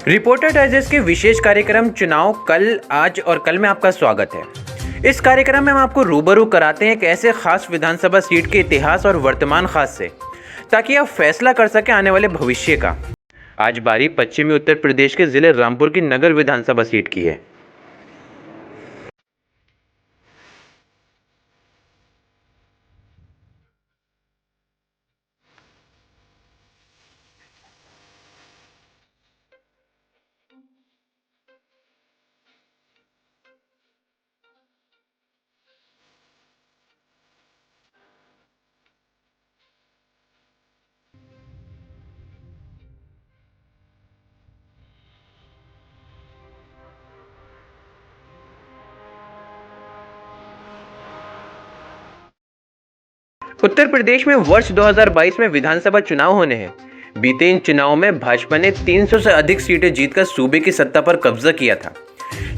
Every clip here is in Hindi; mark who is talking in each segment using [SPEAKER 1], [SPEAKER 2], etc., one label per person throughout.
[SPEAKER 1] रिपोर्टर डाइजेस्ट के विशेष कार्यक्रम चुनाव कल, आज और कल में आपका स्वागत है। इस कार्यक्रम में हम आपको रूबरू कराते हैं एक ऐसे खास विधानसभा सीट के इतिहास और वर्तमान खास से, ताकि आप फैसला कर सकें आने वाले भविष्य का। आज बारी पश्चिमी उत्तर प्रदेश के जिले रामपुर की नगर विधानसभा सीट की है। उत्तर प्रदेश में वर्ष 2022 में विधानसभा चुनाव होने हैं। बीते इन चुनावों में भाजपा ने 300 से अधिक सीटें जीतकर सूबे की सत्ता पर कब्जा किया था।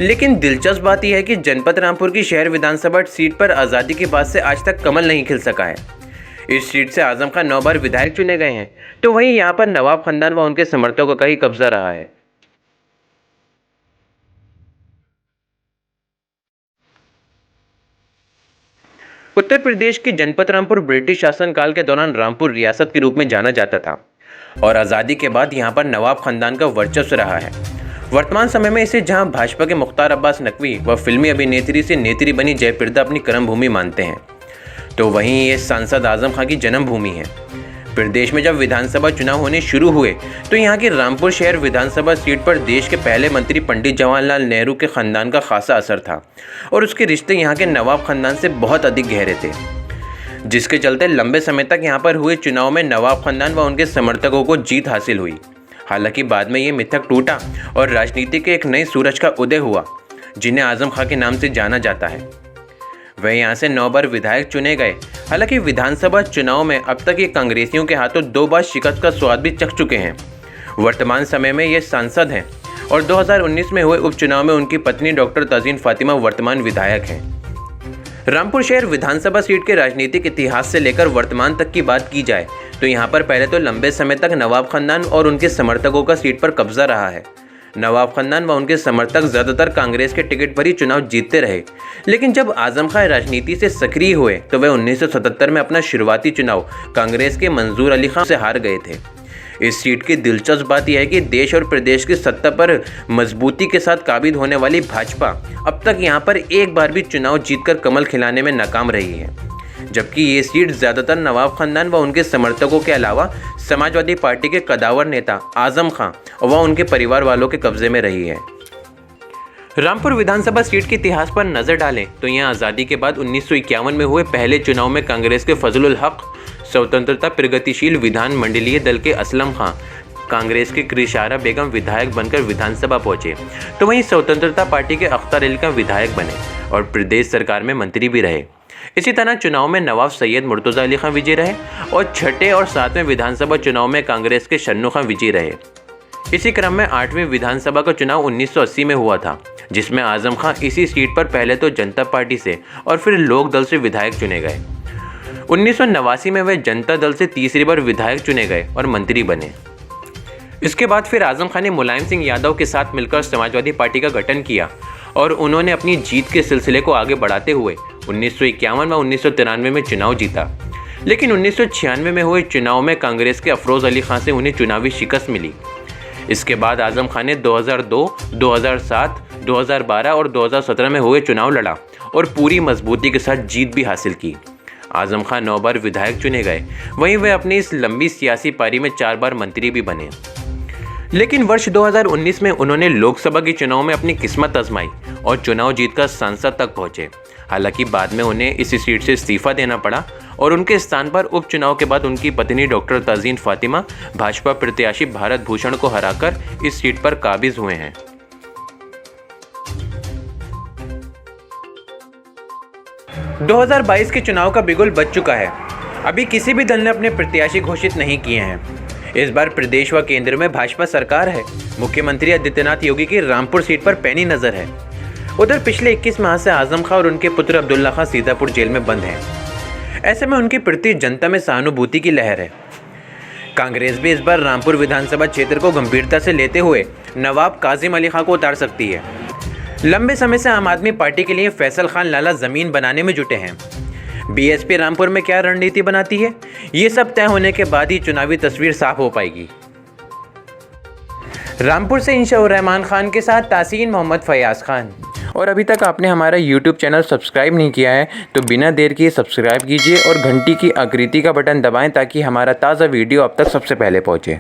[SPEAKER 1] लेकिन दिलचस्प बात यह है कि जनपद रामपुर की शहर विधानसभा सीट पर आज़ादी के बाद से आज तक कमल नहीं खिल सका है। इस सीट से आजम खान 9 बार विधायक चुने गए हैं, तो वहीं यहाँ पर नवाब खानदान व उनके समर्थकों का ही कब्जा रहा है। उत्तर प्रदेश की जनपद रामपुर ब्रिटिश शासनकाल के दौरान रामपुर रियासत के रूप में जाना जाता था और आज़ादी के बाद यहाँ पर नवाब खानदान का वर्चस्व रहा है। वर्तमान समय में इसे जहाँ भाजपा के मुख्तार अब्बास नकवी व फिल्मी अभिनेत्री से नेत्री बनी जयप्रदा अपनी कर्मभूमि मानते हैं, तो वहीं ये सांसद आजम खां की जन्मभूमि है। प्रदेश में जब विधानसभा चुनाव होने शुरू हुए तो यहाँ की रामपुर शहर विधानसभा सीट पर देश के पहले मंत्री पंडित जवाहरलाल नेहरू के खानदान का खासा असर था और उसके रिश्ते यहाँ के नवाब खानदान से बहुत अधिक गहरे थे, जिसके चलते लंबे समय तक यहाँ पर हुए चुनाव में नवाब खानदान व उनके समर्थकों को जीत हासिल हुई। हालांकि बाद में ये मिथक टूटा और राजनीति के एक नए सूरज का उदय हुआ, जिन्हें आजम खां के नाम से जाना जाता है। वह यहाँ से 9 बार विधायक चुने गए। हालांकि विधानसभा चुनाव में अब तक ये कांग्रेसियों के हाथों 2 बार शिकस्त का स्वाद भी चख चुके हैं। वर्तमान समय में ये सांसद हैं और 2019 में हुए उपचुनाव में उनकी पत्नी डॉक्टर तजीन फातिमा वर्तमान विधायक हैं। रामपुर शहर विधानसभा सीट के राजनीतिक इतिहास से लेकर वर्तमान तक की बात की जाए तो यहाँ पर पहले तो लंबे समय तक नवाब खानदान और उनके समर्थकों का सीट पर कब्जा रहा है। नवाब खानदान व उनके समर्थक ज़्यादातर कांग्रेस के टिकट पर ही चुनाव जीतते रहे, लेकिन जब आजम खां राजनीति से सक्रिय हुए तो वे 1977 में अपना शुरुआती चुनाव कांग्रेस के मंजूर अली खां से हार गए थे। इस सीट की दिलचस्प बात यह है कि देश और प्रदेश की सत्ता पर मजबूती के साथ काबिज होने वाली भाजपा अब तक यहाँ पर एक बार भी चुनाव जीतकर कमल खिलाने में नाकाम रही है, जबकि ये सीट ज़्यादातर नवाब खानदान व उनके समर्थकों के अलावा समाजवादी पार्टी के कदावर नेता आजम खां व उनके परिवार वालों के कब्जे में रही है। रामपुर विधानसभा सीट के इतिहास पर नजर डालें तो यह आज़ादी के बाद 1951 में हुए पहले चुनाव में कांग्रेस के फजलुल हक स्वतंत्रता प्रगतिशील विधान मंडलीय दल के असलम खां कांग्रेस के कृषारा बेगम विधायक बनकर विधानसभा पहुंचे, तो वहीं स्वतंत्रता पार्टी के अख्तर अली खां विधायक बने और प्रदेश सरकार में मंत्री भी रहे। इसी तरह चुनाव में नवाब सैयद मुर्तज़ा अली खां विजयी रहे और छठे और 7वें विधानसभा चुनाव में कांग्रेस के शन्नू खां विजयी रहे। इसी क्रम में 8वीं विधानसभा का चुनाव 1980 में हुआ था, जिसमें आजम खां इसी सीट पर पहले तो जनता पार्टी से और फिर लोक दल से विधायक चुने गए। 1989 में वे जनता दल से तीसरी बार विधायक चुने गए और मंत्री बने। इसके बाद फिर आजम खां ने मुलायम सिंह यादव के साथ मिलकर समाजवादी पार्टी का गठन किया और उन्होंने अपनी जीत के सिलसिले को आगे बढ़ाते हुए 1951 व 1993 में चुनाव जीता। लेकिन 1996 में हुए चुनाव में कांग्रेस के अफरोज़ अली खां से उन्हें चुनावी शिकस्त मिली। इसके बाद आजम खां ने 2002, 2007, 2012 और 2017 में हुए चुनाव लड़ा और पूरी मजबूती के साथ जीत भी हासिल की। आजम खां 9 बार विधायक चुने गए, वहीं वे अपनी इस लंबी सियासी पारी में 4 बार मंत्री भी बने। लेकिन वर्ष 2019 में उन्होंने लोकसभा के चुनाव में अपनी किस्मत आजमाई और चुनाव जीतकर संसद तक पहुंचे। हालांकि बाद में उन्हें इसी सीट से इस्तीफा देना पड़ा और उनके स्थान पर उपचुनाव के बाद उनकी पत्नी डॉक्टर तजीन फातिमा भाजपा प्रत्याशी भारत भूषण को हराकर इस सीट पर काबिज हुए हैं। – 2022 के चुनाव का बिगुल बज चुका है। अभी किसी भी दल ने अपने प्रत्याशी घोषित नहीं किए हैं। इस बार प्रदेश व केंद्र में भाजपा सरकार है। मुख्यमंत्री आदित्यनाथ योगी की रामपुर सीट पर पैनी नजर है। उधर पिछले 21 माह से आजम खां और उनके पुत्र अब्दुल्ला खां सीतापुर जेल में बंद हैं। ऐसे में उनके प्रति जनता में सहानुभूति की लहर है। कांग्रेस भी इस बार रामपुर विधानसभा क्षेत्र को गंभीरता से लेते हुए नवाब काजिम अली खां को उतार सकती है। लंबे समय से आम आदमी पार्टी के लिए फैसल खान लाला जमीन बनाने में जुटे हैं। बीएसपी रामपुर में क्या रणनीति बनाती है, ये सब तय होने के बाद ही चुनावी तस्वीर साफ हो पाएगी। रामपुर से इंशाउर रहमान खान के साथ तासीन मोहम्मद फयाज खान। और अभी तक आपने हमारा YouTube चैनल सब्सक्राइब नहीं किया है तो बिना देर किए सब्सक्राइब कीजिए और घंटी की आकृति का बटन दबाएं ताकि हमारा ताज़ा वीडियो अब तक सबसे पहले पहुंचे।